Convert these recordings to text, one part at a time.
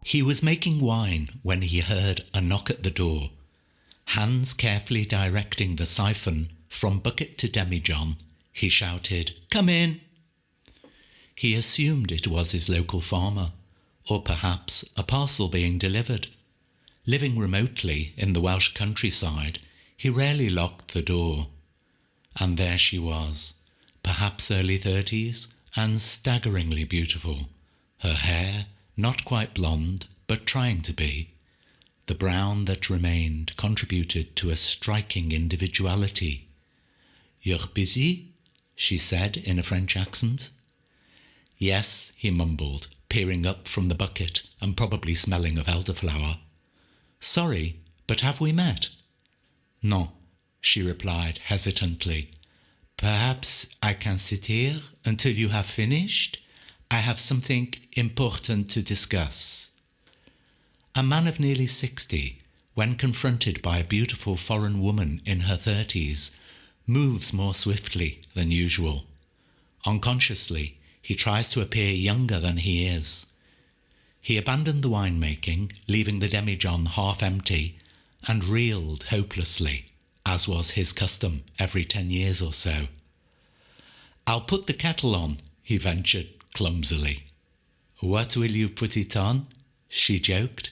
He was making wine when he heard a knock at the door. Hands carefully directing the siphon from bucket to demijohn, he shouted, "Come in!" He assumed it was his local farmer, or perhaps a parcel being delivered. Living remotely in the Welsh countryside, he rarely locked the door. And there she was, perhaps early 30s, and staggeringly beautiful. Her hair, not quite blonde, but trying to be. The brown that remained contributed to a striking individuality. "You're busy?" she said in a French accent. "Yes," he mumbled, peering up from the bucket and probably smelling of elderflower. "Sorry, but have we met?" "No," she replied hesitantly. "Perhaps I can sit here until you have finished? I have something important to discuss." A man of nearly 60, when confronted by a beautiful foreign woman in her 30s, moves more swiftly than usual. Unconsciously, he tries to appear younger than he is. He abandoned the winemaking, leaving the demijohn half empty, and reeled hopelessly, as was his custom every 10 years or so. "I'll put the kettle on," he ventured clumsily. "What will you put it on?" she joked.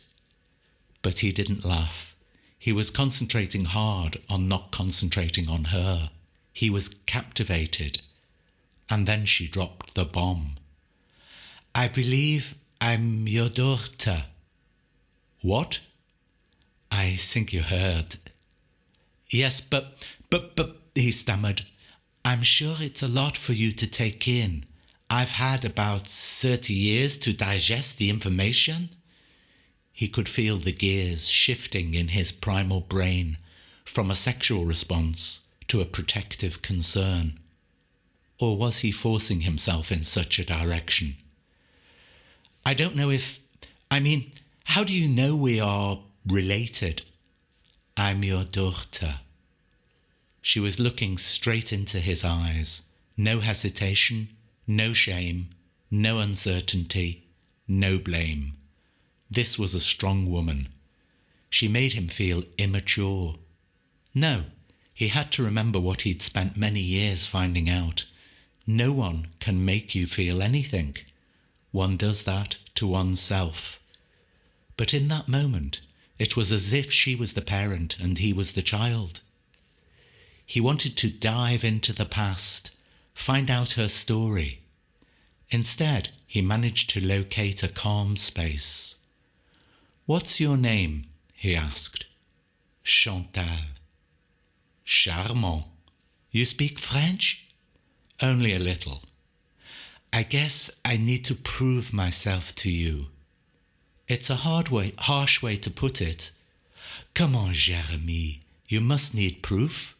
But he didn't laugh. He was concentrating hard on not concentrating on her. He was captivated. And then she dropped the bomb. "I believe I'm your daughter." "What?" "I think you heard." "Yes, but, he stammered. "I'm sure it's a lot for you to take in. I've had about 30 years to digest the information." He could feel the gears shifting in his primal brain from a sexual response to a protective concern. Or was he forcing himself in such a direction? "I don't know how do you know we are related?" "I'm your daughter." She was looking straight into his eyes. No hesitation, no shame, no uncertainty, no blame. This was a strong woman. She made him feel immature. No, he had to remember what he'd spent many years finding out. No one can make you feel anything. One does that to oneself. But in that moment, it was as if she was the parent and he was the child. He wanted to dive into the past, find out her story. Instead, he managed to locate a calm space. "What's your name?" he asked. "Chantal." "Charmant. You speak French?" "Only a little." "I guess I need to prove myself to you." "It's a harsh way to put it." "Come on, Jérémie, you must need proof."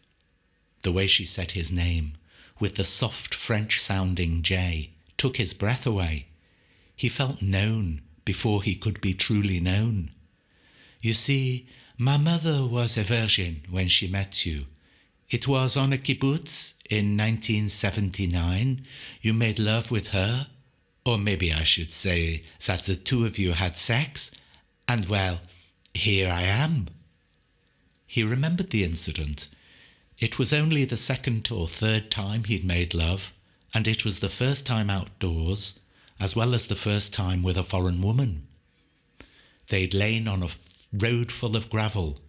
The way she said his name, with the soft French-sounding J, took his breath away. He felt known before he could be truly known. "You see, my mother was a virgin when she met you. It was on a kibbutz in 1979. You made love with her, or maybe I should say that the two of you had sex, and well, here I am." He remembered the incident. It was only the second or third time he'd made love, and it was the first time outdoors, as well as the first time with a foreign woman. They'd lain on a road full of gravel.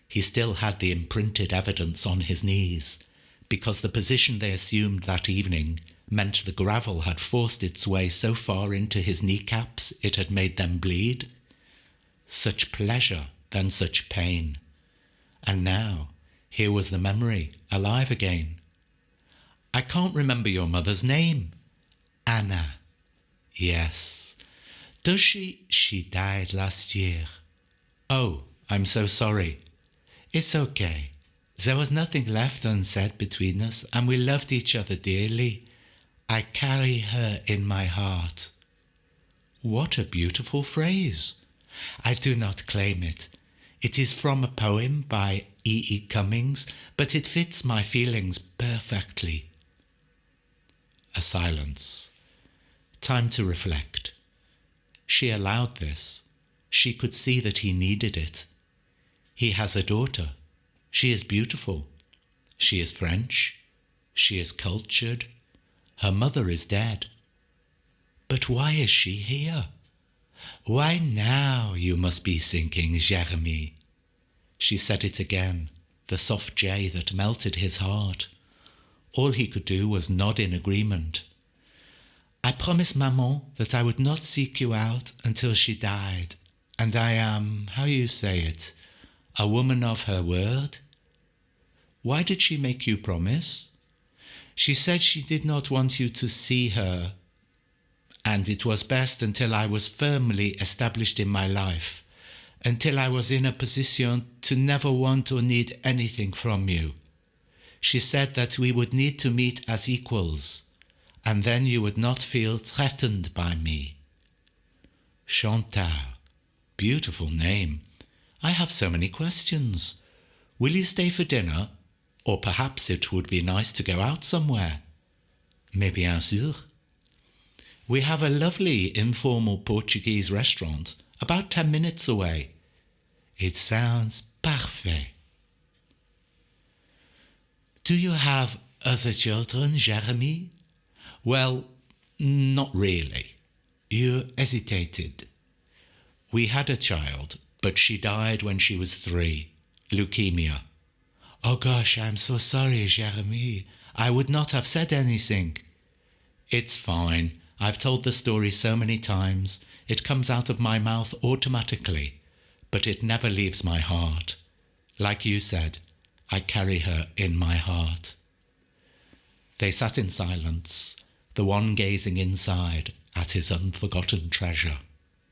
He still had the imprinted evidence on his knees, because the position they assumed that evening meant the gravel had forced its way so far into his kneecaps it had made them bleed. Such pleasure, then such pain. And now, here was the memory, alive again. "I can't remember your mother's name." "Anna." "Yes." "Does she..." "She died last year." "Oh, I'm so sorry." "It's okay. There was nothing left unsaid between us, and we loved each other dearly. I carry her in my heart." What a beautiful phrase. I do not claim it. It is from a poem by E. Cummings, but it fits my feelings perfectly. A silence. Time to reflect. She allowed this. She could see that he needed it. He has a daughter. She is beautiful. She is French. She is cultured. Her mother is dead. But why is she here? Why now, you must be thinking, Jérémie. She said it again, the soft J that melted his heart. All he could do was nod in agreement. I promised Maman that I would not seek you out until she died, and I am, how you say it, a woman of her word. Why did she make you promise? She said she did not want you to see her, and it was best until I was firmly established in my life, until I was in a position to never want or need anything from you. She said that we would need to meet as equals, and then you would not feel threatened by me. Chantal. Beautiful name. I have so many questions. Will you stay for dinner? Or perhaps it would be nice to go out somewhere. Mais bien sûr. We have a lovely informal Portuguese restaurant about 10 minutes away. It sounds parfait. Do you have other children, Jérémie? Well, not really. You hesitated. We had a child, but she died when she was 3. Leukemia. Oh gosh, I'm so sorry, Jérémie. I would not have said anything. It's fine. I've told the story so many times. It comes out of my mouth automatically, but it never leaves my heart. Like you said, I carry her in my heart. They sat in silence, the one gazing inside at his unforgotten treasure,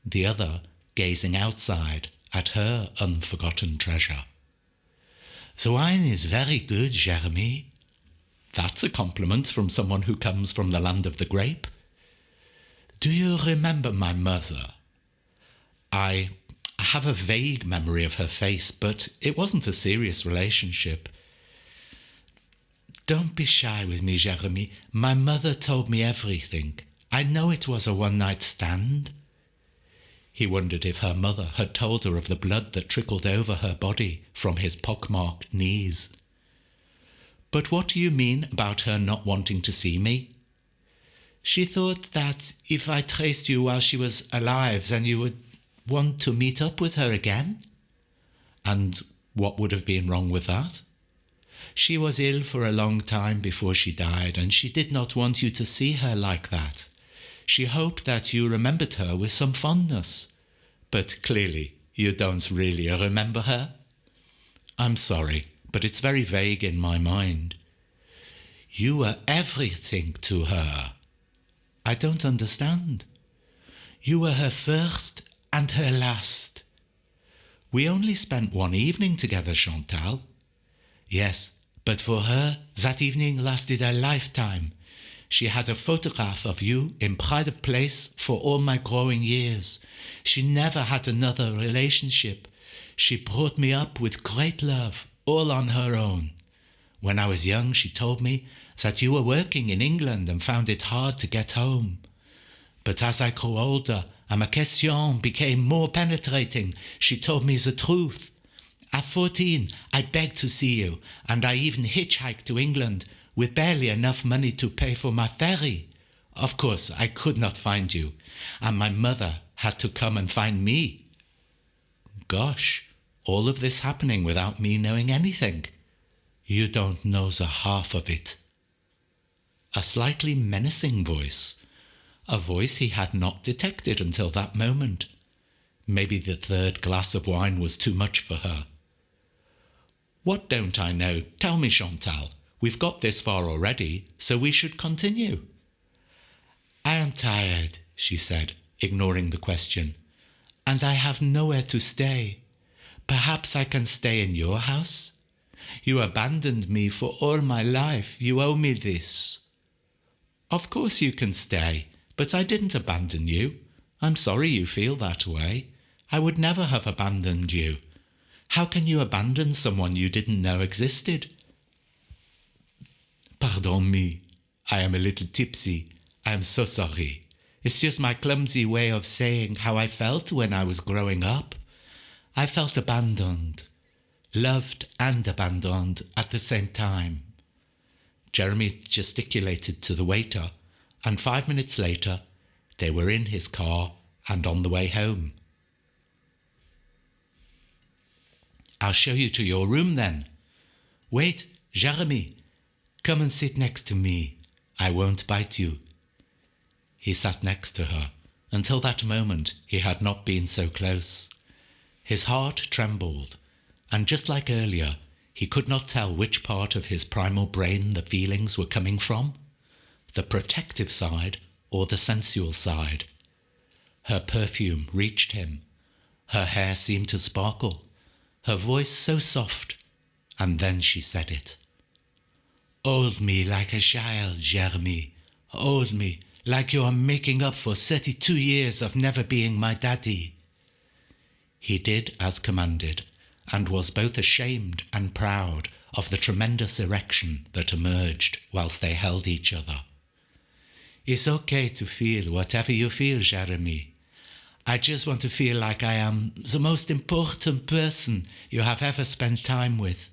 the other gazing outside at her unforgotten treasure. The wine is very good, Jérémie. That's a compliment from someone who comes from the land of the grape. Do you remember my mother? I have a vague memory of her face, but it wasn't a serious relationship. Don't be shy with me, Jérémie. My mother told me everything. I know it was a one-night stand. He wondered if her mother had told her of the blood that trickled over her body from his pockmarked knees. But what do you mean about her not wanting to see me? She thought that if I traced you while she was alive, then you would want to meet up with her again. And what would have been wrong with that? She was ill for a long time before she died, and she did not want you to see her like that. She hoped that you remembered her with some fondness. But clearly, you don't really remember her. I'm sorry, but it's very vague in my mind. You were everything to her. I don't understand. You were her first and her last. We only spent one evening together, Chantal. Yes, but for her, that evening lasted a lifetime. She had a photograph of you in pride of place for all my growing years. She never had another relationship. She brought me up with great love, all on her own. When I was young, she told me that you were working in England and found it hard to get home. But as I grew older and my question became more penetrating, she told me the truth. At 14, I begged to see you, and I even hitchhiked to England with barely enough money to pay for my ferry. Of course, I could not find you, and my mother had to come and find me. Gosh, all of this happening without me knowing anything. You don't know the half of it. A slightly menacing voice, a voice he had not detected until that moment. Maybe the 3rd glass of wine was too much for her. What don't I know? Tell me, Chantal. We've got this far already, so we should continue. I am tired, she said, ignoring the question, and I have nowhere to stay. Perhaps I can stay in your house? You abandoned me for all my life. You owe me this. Of course you can stay, but I didn't abandon you. I'm sorry you feel that way. I would never have abandoned you. How can you abandon someone you didn't know existed? Pardon me. I am a little tipsy. I am so sorry. It's just my clumsy way of saying how I felt when I was growing up. I felt abandoned, loved and abandoned at the same time. Jeremy gesticulated to the waiter, and 5 minutes later, they were in his car and on the way home. I'll show you to your room then. Wait, Jeremy, come and sit next to me. I won't bite you. He sat next to her. Until that moment, he had not been so close. His heart trembled, and just like earlier, he could not tell which part of his primal brain the feelings were coming from, the protective side or the sensual side. Her perfume reached him. Her hair seemed to sparkle, her voice so soft, and then she said it. Hold me like a child, Jeremy. Hold me like you are making up for 32 years of never being my daddy. He did as commanded, and was both ashamed and proud of the tremendous erection that emerged whilst they held each other. It's okay to feel whatever you feel, Jeremy. I just want to feel like I am the most important person you have ever spent time with.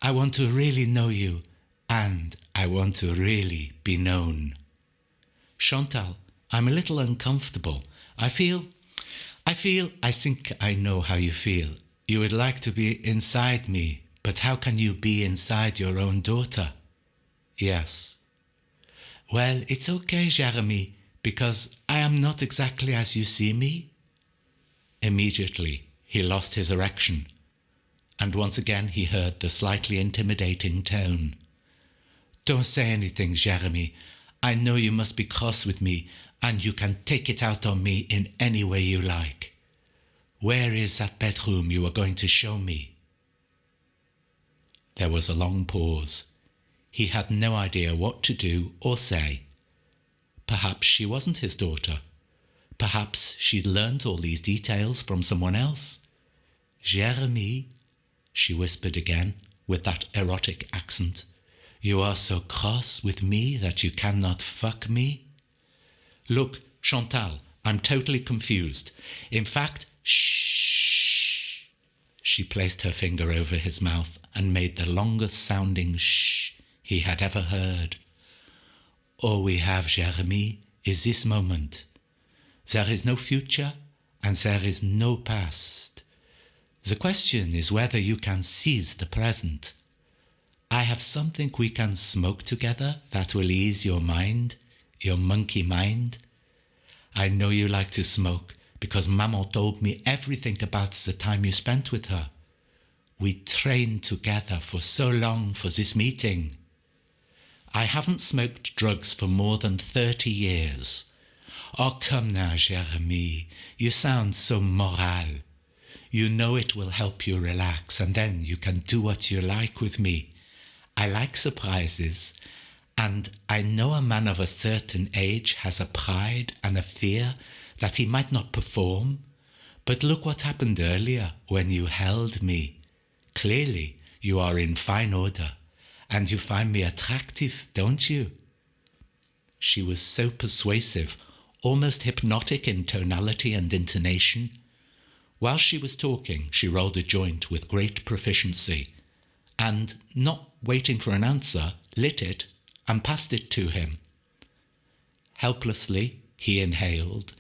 I want to really know you, and I want to really be known. Chantal, I'm a little uncomfortable. I think I know how you feel. You would like to be inside me, but how can you be inside your own daughter? Yes. Well, it's okay, Jeremy, because I am not exactly as you see me. Immediately, he lost his erection, and once again he heard the slightly intimidating tone. Don't say anything, Jeremy. I know you must be cross with me, and you can take it out on me in any way you like. Where is that bedroom you are going to show me? There was a long pause. He had no idea what to do or say. Perhaps she wasn't his daughter. Perhaps she'd learnt all these details from someone else. Jeremy, she whispered again, with that erotic accent, you are so cross with me that you cannot fuck me? Look, Chantal, I'm totally confused. In fact, shh. She placed her finger over his mouth and made the longest sounding shh he had ever heard. All we have, Jeremy, is this moment. There is no future and there is no past. The question is whether you can seize the present. I have something we can smoke together that will ease your mind, your monkey mind. I know you like to smoke because Maman told me everything about the time you spent with her. We trained together for so long for this meeting. I haven't smoked drugs for more than 30 years. Oh, come now, Jeremy, you sound so moral. You know it will help you relax, and then you can do what you like with me. I like surprises, and I know a man of a certain age has a pride and a fear that he might not perform. But look what happened earlier when you held me. Clearly, you are in fine order, and you find me attractive, don't you? She was so persuasive, almost hypnotic in tonality and intonation. While she was talking, she rolled a joint with great proficiency, and, not waiting for an answer, lit it and passed it to him. Helplessly, he inhaled,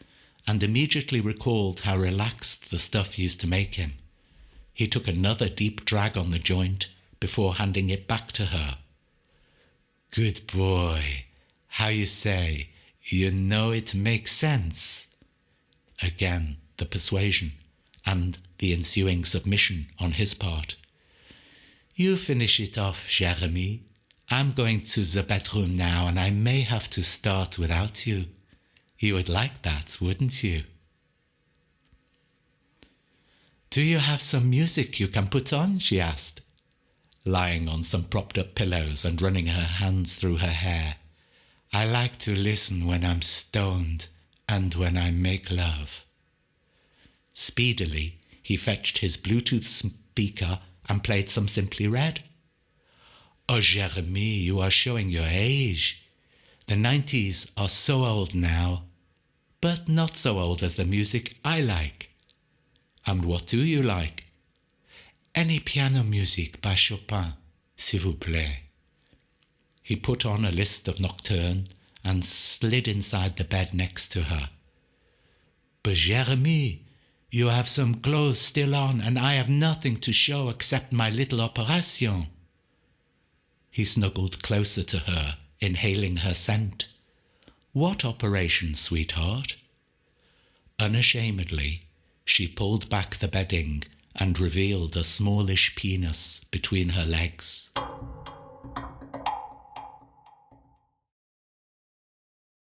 and immediately recalled how relaxed the stuff used to make him. He took another deep drag on the joint before handing it back to her. Good boy. How you say, you know it makes sense. Again, the persuasion and the ensuing submission on his part. You finish it off, Jeremy. I'm going to the bedroom now, and I may have to start without you. You would like that, wouldn't you? Do you have some music you can put on? She asked, lying on some propped-up pillows and running her hands through her hair. I like to listen when I'm stoned and when I make love. Speedily, he fetched his Bluetooth speaker and played some Simply Red. Oh, Jeremy, you are showing your age. The 90s are so old now. but not so old as the music I like. And what do you like? Any piano music by Chopin, s'il vous plaît. He put on a list of nocturnes and slid inside the bed next to her. But Jérémie, you have some clothes still on and I have nothing to show except my little operation. He snuggled closer to her, inhaling her scent. What operation, sweetheart? Unashamedly, she pulled back the bedding and revealed a smallish penis between her legs.